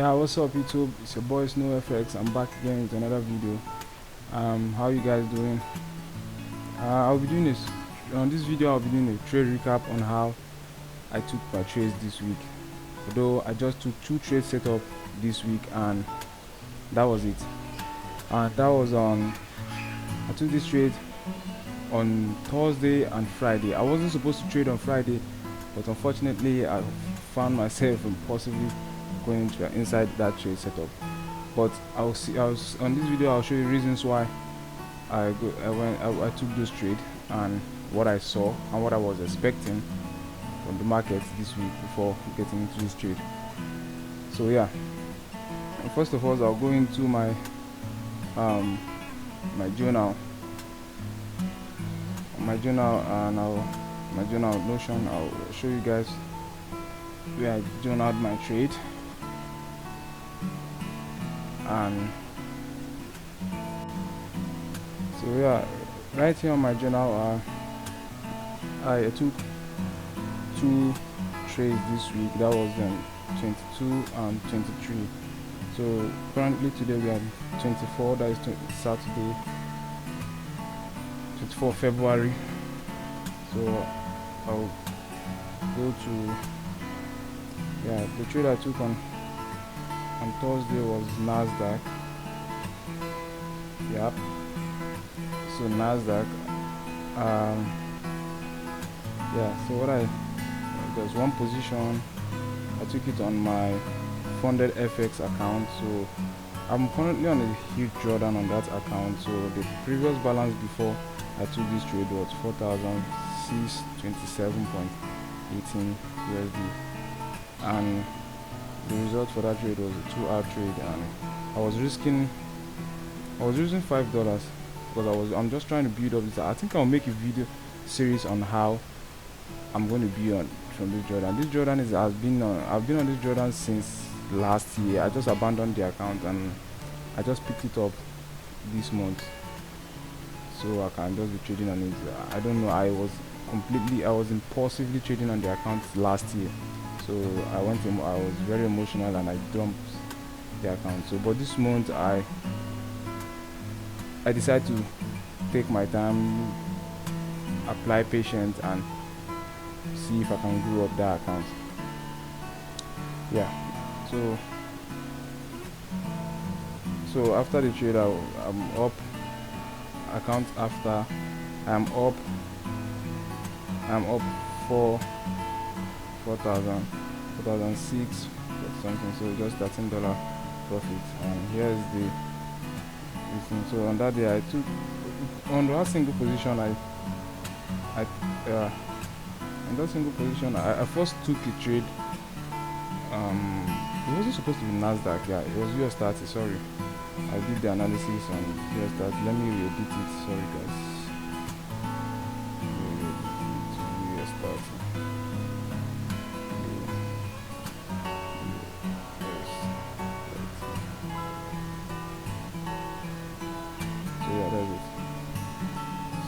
Yeah, what's up YouTube? It's your boy Snow FX. I'm back again with another video. How you guys doing? I'll be doing this on this video. I'll be doing a trade recap on how I took my trades this week. Although I just took 2 trades set up this week, and that was it. And that was on. I took this trade on Thursday and Friday. I wasn't supposed to trade on Friday, but unfortunately, I found myself impossibly going inside that trade setup. But on this video I'll show you reasons why I took this trade and what I saw and what I was expecting from the market this week before getting into this trade. So yeah, and first of all, I'll go into my my journal and my journal Notion. I'll show you guys where I journaled my trade. And so yeah, right here on my journal, I took 2 trades this week. That was 22 and 23. So currently today we are 24. That is Saturday, 24 February. So I'll go to the trade I took on Thursday was Nasdaq. Yep. So Nasdaq. So there's one position. I took it on my funded FX account. So I'm currently on a huge drawdown on that account. So the previous balance before I took this trade was 4,627.18 USD, and the result for that trade was a 2-hour trade, and I was using $5 because I'm just trying to build up this. I think I'll make a video series on how I'm going to be on from this Jordan. This Jordan I've been on this Jordan since last year. I just abandoned the account and I just picked it up this month, so I can just be trading on it. I don't know, I was impulsively trading on the account last year. So I was very emotional and I dumped the account. So but this month I decided to take my time, apply patience, and see if I can grow up that account. Yeah. So after the trade, I'm up. Account after I'm up 4,006 or something, so just $13 profit. And here's the thing. So on that day I took on that single position. I first took a trade. It wasn't supposed to be Nasdaq. Yeah, it was US 30. Sorry, I did the analysis on US 30. Let me repeat it. Sorry guys. US 30.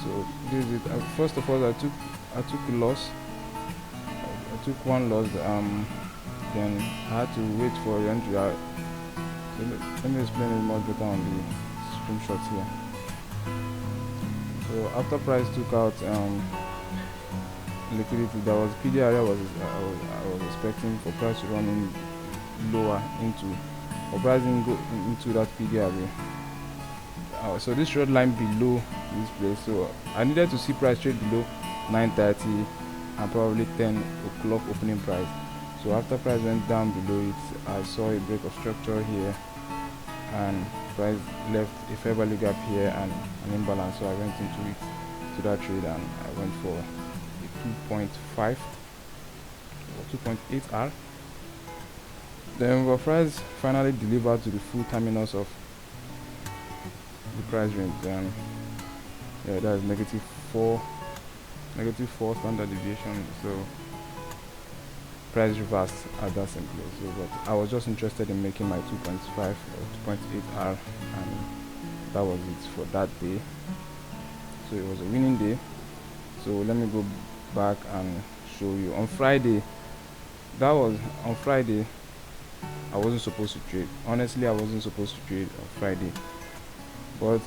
So this is it. First of all, I took a loss. I took one loss. Then I had to wait for the entry. So let me explain it more better on the screenshot here. So after price took out liquidity, there was PD area I was expecting for price to run in lower or price didn't go into that PD area. So this short line below this place, so I needed to see price trade below 9:30 and probably 10 o'clock opening price. So after price went down below it, I saw a break of structure here, and price left a fair value gap here and an imbalance. So I went into that trade, and I went for a 2.5 or 2.8 R. Then the price finally delivered to the full terminus of the price range, and yeah, that is -4 standard deviation. So price reversed at that same place. So but I was just interested in making my 2.5 or 2.8 R, and that was it for that day. So it was a winning day. So let me go back and show you on Friday. That was on Friday. I wasn't supposed to trade. Honestly, I wasn't supposed to trade on Friday. But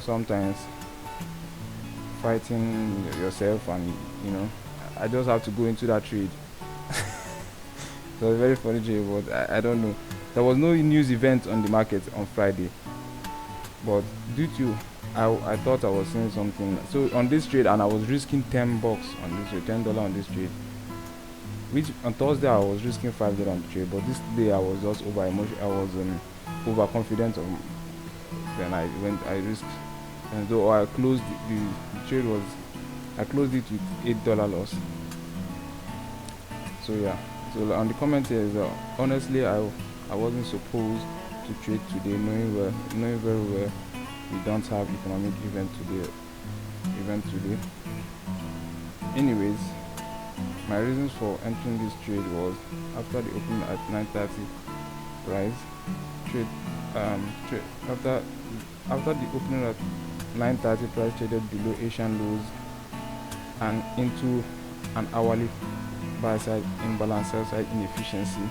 sometimes fighting yourself, and I just have to go into that trade. So a very funny trade, but I don't know. There was no news event on the market on Friday, but due to I thought I was seeing something. So on this trade, and I was risking $10 on this trade, $10 on this trade. Which on Thursday I was risking $5 on the trade, but this day I was just over emotion. I was overconfident of. Then I risked, and though I closed the trade was, I closed it with $8 loss. So yeah. So on the comment here is honestly I wasn't supposed to trade today, knowing very well we don't have economic event today. Anyways, my reasons for entering this trade was after the opening at 9:30 price trade after the opening at 9:30 price traded below Asian lows and into an hourly buy side imbalance, sell side inefficiency.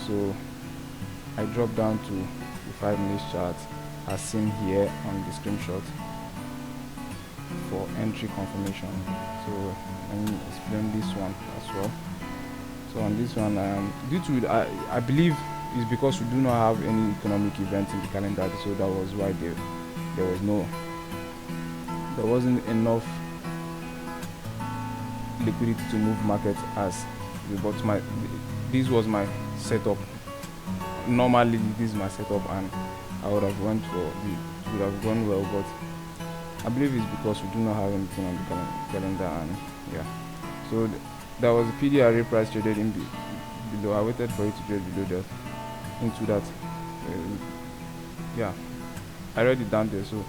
So I dropped down to the 5-minute chart as seen here on the screenshot for entry confirmation. So let me explain this one as well. So on this one, due to I believe it's because we do not have any economic event in the calendar, so that was why there wasn't enough liquidity to move market as but this was my setup. Normally this is my setup, and I would have would have gone well, but I believe it's because we do not have anything on the calendar, and yeah. So there was a PDRA price traded in below. I waited for it to trade below that, into that. Yeah, I read it down there. So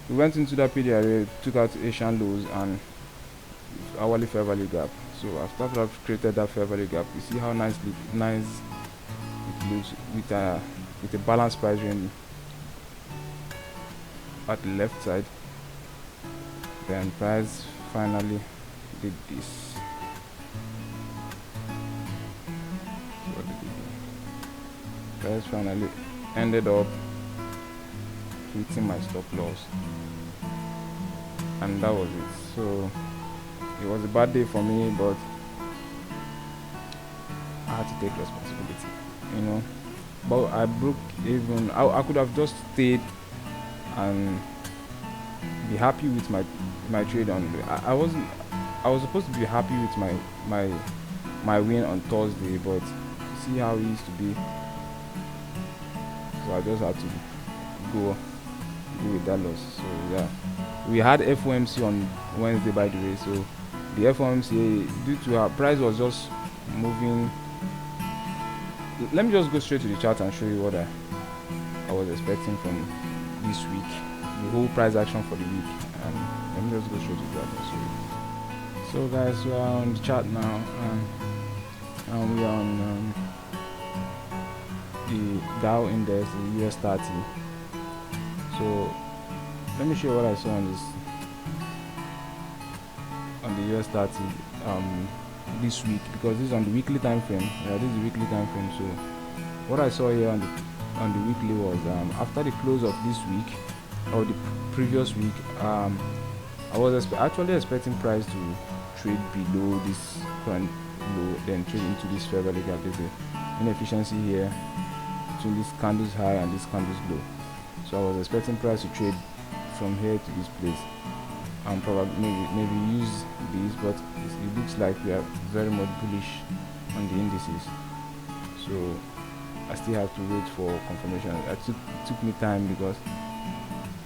we went into that PDRA, took out Asian lows and hourly fair value gap. So after I've created that fair value gap, you see how nice it looks with a balanced price range at the left side. Then price finally did this. So what did it do? Price finally ended up hitting my stop loss, and that was it. So it was a bad day for me, but I had to take responsibility, But I broke even. I could have just stayed and be happy with my trade on. I was supposed to be happy with my win on Thursday, but see how it used to be. So I just had to go with that loss. So yeah, we had FOMC on Wednesday, by the way. So the FOMC, due to our price was just moving. Let me just go straight to the chart and show you what I was expecting from this week, the whole price action for the week. And let me just go straight to that and show you. So guys, we are on the chart now, and we are on the Dow index, the US 30. So let me show you what I saw on the US 30 this week, because this is on the weekly time frame. Yeah, this is the weekly time frame. So what I saw here on the weekly was after the close of this week or the previous week, I was actually expecting price to trade below this current low, then trade into this fair value gap. There's an inefficiency here between this candle's high and this candle's low. So I was expecting price to trade from here to this place, and probably maybe use these, but it looks like we are very much bullish on the indices. So I still have to wait for confirmation. It took me time because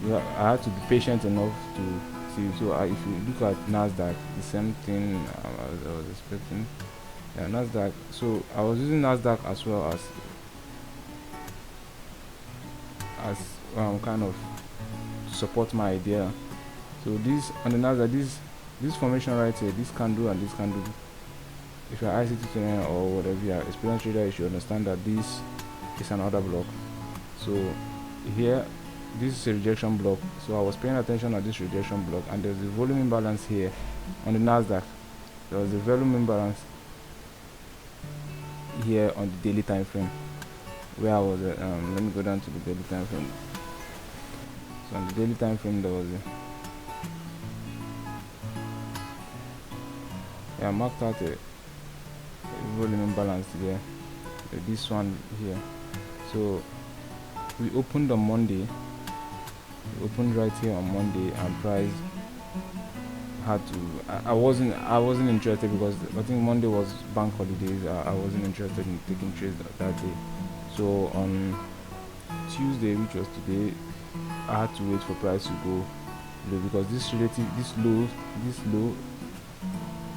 I had to be patient enough to see. So if you look at Nasdaq, the same thing I was expecting. Yeah, Nasdaq. So I was using Nasdaq as well as kind of support my idea. So this on the Nasdaq, this formation right here, this candle and this candle, if you're ICT trader or whatever, you're experienced trader, you should understand that this is an order block. So here, this is a rejection block. So I was paying attention at this rejection block, and there's a volume imbalance here on the Nasdaq. There was a volume imbalance here on the daily time frame where I was let me go down to the daily time frame. So on the daily time frame there was I marked out a volume imbalance there, this one here. So we opened on Monday, we opened right here on Monday, and price had to I wasn't interested because I think Monday was bank holidays. I wasn't interested in taking trades that day. So on Tuesday, which was today, I had to wait for price to go low because this low,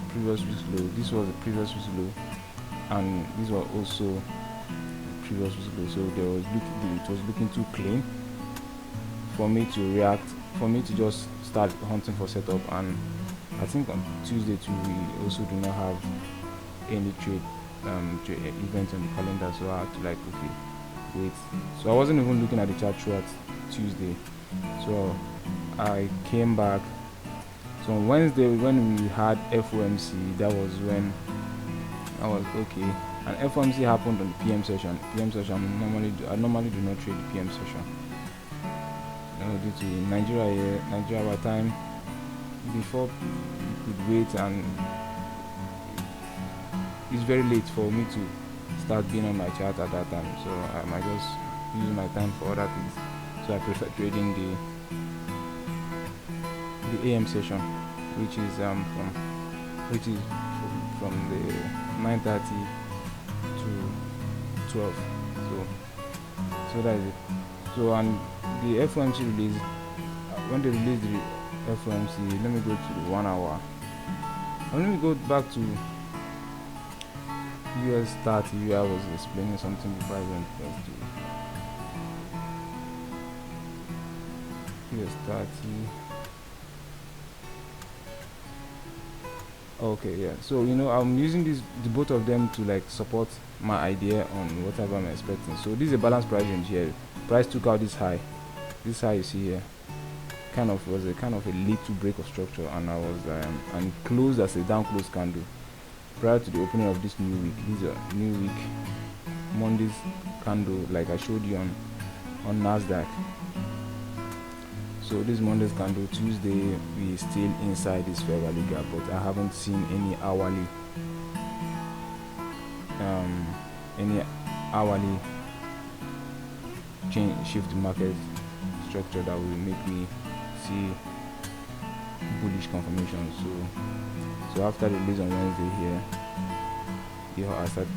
previous week's low, this was the previous week's low, and these were also the previous week's low. So it was looking too clean for me to react, for me to just start hunting for setup. And I think on Tuesday too, we also do not have any trade events on the calendar, so I had to wait. So I wasn't even looking at the chart throughout Tuesday. So I came back. So on Wednesday when we had FOMC, that was when I was okay. And FOMC happened on the PM session. I normally do not trade the PM session. Due to Nigeria by time before you could wait, and it's very late for me to start being on my chart at that time, so I might just use my time for other things. So I prefer trading the AM session, which is from the 9:30 to 12. So that is it. So and the FOMC release, when they released the FOMC, let me go to the 1 hour. And let me go back to US 30, where I was explaining something before I went to US 30. Okay, yeah. So I'm using the both of them to support my idea on whatever I'm expecting. So this is a balanced price range here. Price took out this high you see here, was a little break of structure, and I was and closed as a down close candle prior to the opening of this new week. This is a new week, Monday's candle, like I showed you on Nasdaq. So this Monday's candle, Tuesday we still inside this fair value gap, but I haven't seen any hourly change, shift in market structure that will make me see bullish confirmation. So after the release on Wednesday here I started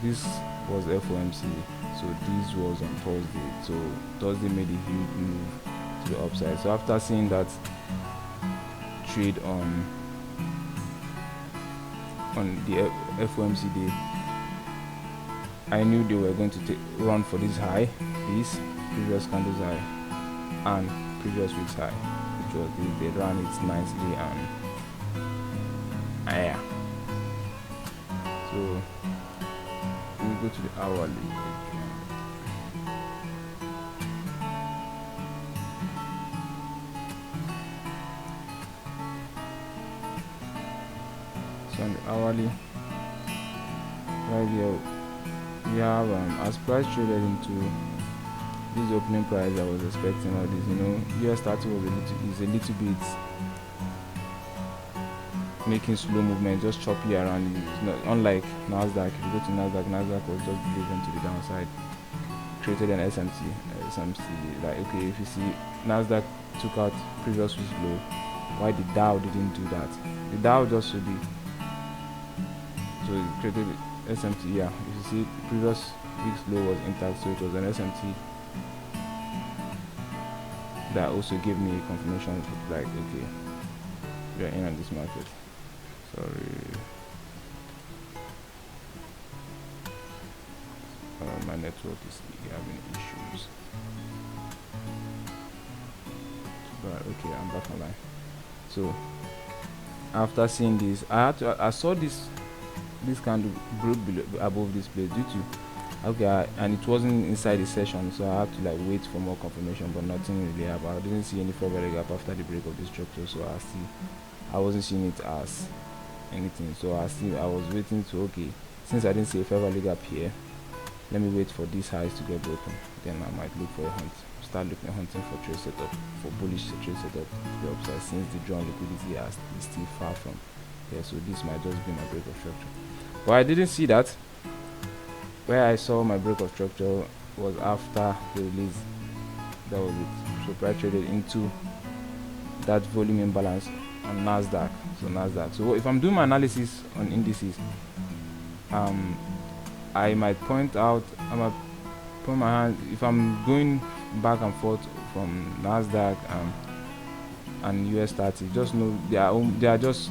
this was FOMC, so this was on Thursday. So Thursday made a huge move to the upside. So after seeing that trade on the FOMC day, I knew they were going to run for this high, this previous candle's high and previous week's high, which was they ran it nicely, and yeah. So we go to the hourly. So on the hourly, right here we have as price traded into this opening price, I was expecting all this. US 30 is a little bit making slow movement, just choppy around. It's not unlike Nasdaq. If you go to Nasdaq was just driven to the downside, created an SMC. Like, okay, if you see Nasdaq took out previous week's low, why the Dow didn't do that? The Dow just should be, so it created SMT. Yeah, if you see previous week's low was intact, so it was an SMT that also gave me confirmation like, okay, we are in on this market. Sorry, my network is having issues, but okay, I'm back online. So after seeing this, I saw this candle broke above this place due to and it wasn't inside the session, so I had to wait for more confirmation, but nothing really happened. I didn't see any further gap after the break of the structure, so I wasn't seeing it as anything. So I was waiting to, okay, since I didn't see a fair value gap here, let me wait for these highs to get broken, then I might look for a hunt, start hunting for trade setup, for bullish trade setup to the upside, since the drawn liquidity is still far from here. So this might just be my break of structure, but I didn't see that. Where I saw my break of structure was after the release. That was it. So price traded into that volume imbalance on Nasdaq. So if I'm doing my analysis on indices, I might point my hand if I'm going back and forth from Nasdaq and US 30. Just know they are just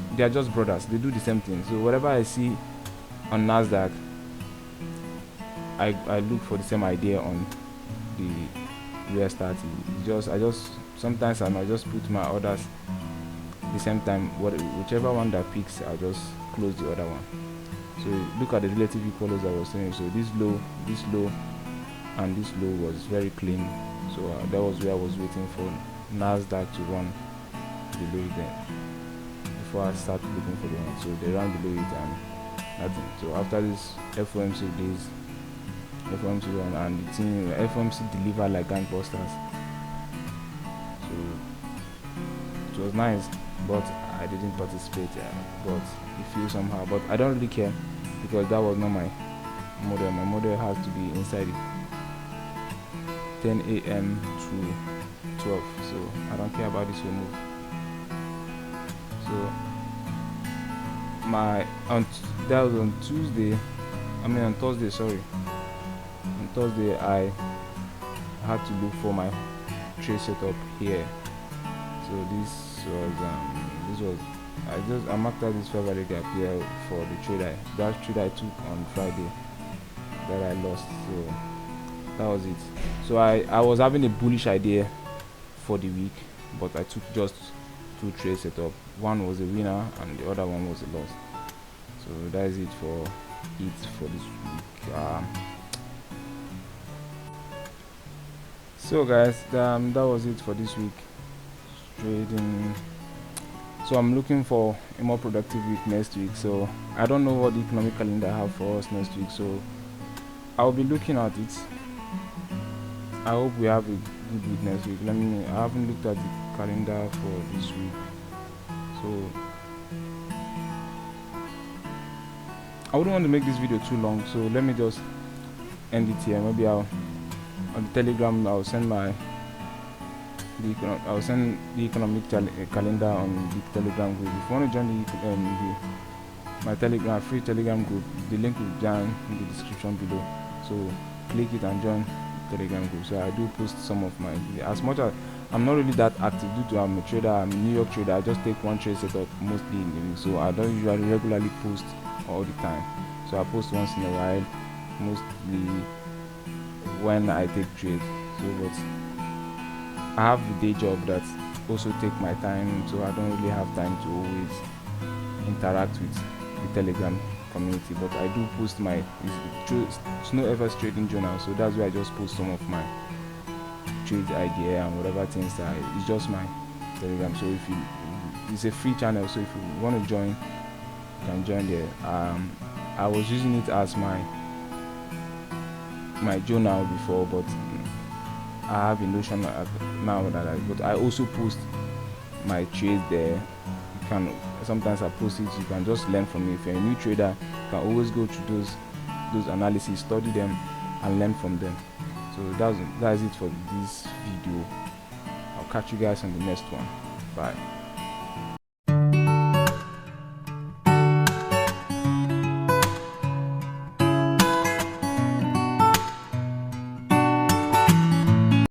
brothers. They do the same thing. So whatever I see on Nasdaq, I look for the same idea on the US 30. Sometimes I might just put my orders the same time. Whichever one that picks, I'll just close the other one. So look at the relative equal lows I was saying. So this low, and this low was very clean. So that was where I was waiting for Nasdaq to run below it then before I start looking for the one. So they ran below it and nothing. So after this FOMC days, FOMC run, and the team FOMC delivered like gangbusters. So it was nice, but I didn't participate. But it feels somehow, but I don't really care because that was not my model. My model has to be inside it 10 a.m. to 12, so I don't care about this whole move. So that was on Thursday, sorry. On Thursday I had to look for my trade setup here. So this was I marked out this fair value gap here for the trade I took on Friday that I lost. So that was it. So I was having a bullish idea for the week, but I took just 2 trade setup. One was a winner and the other one was a loss. So that is it for this week. So guys, that was it for this week trading. So I'm looking for a more productive week next week. So I don't know what the economic calendar have for us next week, so I'll be looking at it. I hope we have a good week next week. I haven't looked at the calendar for this week, so I wouldn't want to make this video too long, so let me just end it here. Maybe on the Telegram I'll send the economic calendar on the Telegram group. If you want to join my free Telegram group, the link will be down in the description below. So click it and join the Telegram group. So I do post some of my, as much as I'm not really that active due to I'm a trader, I'm a New York trader. I just take one trade setup mostly in the week, so I don't usually regularly post all the time. So I post once in a while, mostly when I take trade. So but I have a day job that also take my time, so I don't really have time to always interact with the Telegram community. But I do post my Snow Evers Trading Journal, so that's where I just post some of my trade idea and whatever things that it's just my Telegram. So it's a free channel, so if you want to join, you can join there. I was using it as my journal before, but I have a Notion now but I also post my trades there. You can sometimes I post it, you can just learn from me. If you're a new trader, you can always go through those analyses, study them and learn from them. So that's it for this video. I'll catch you guys on the next one. Bye.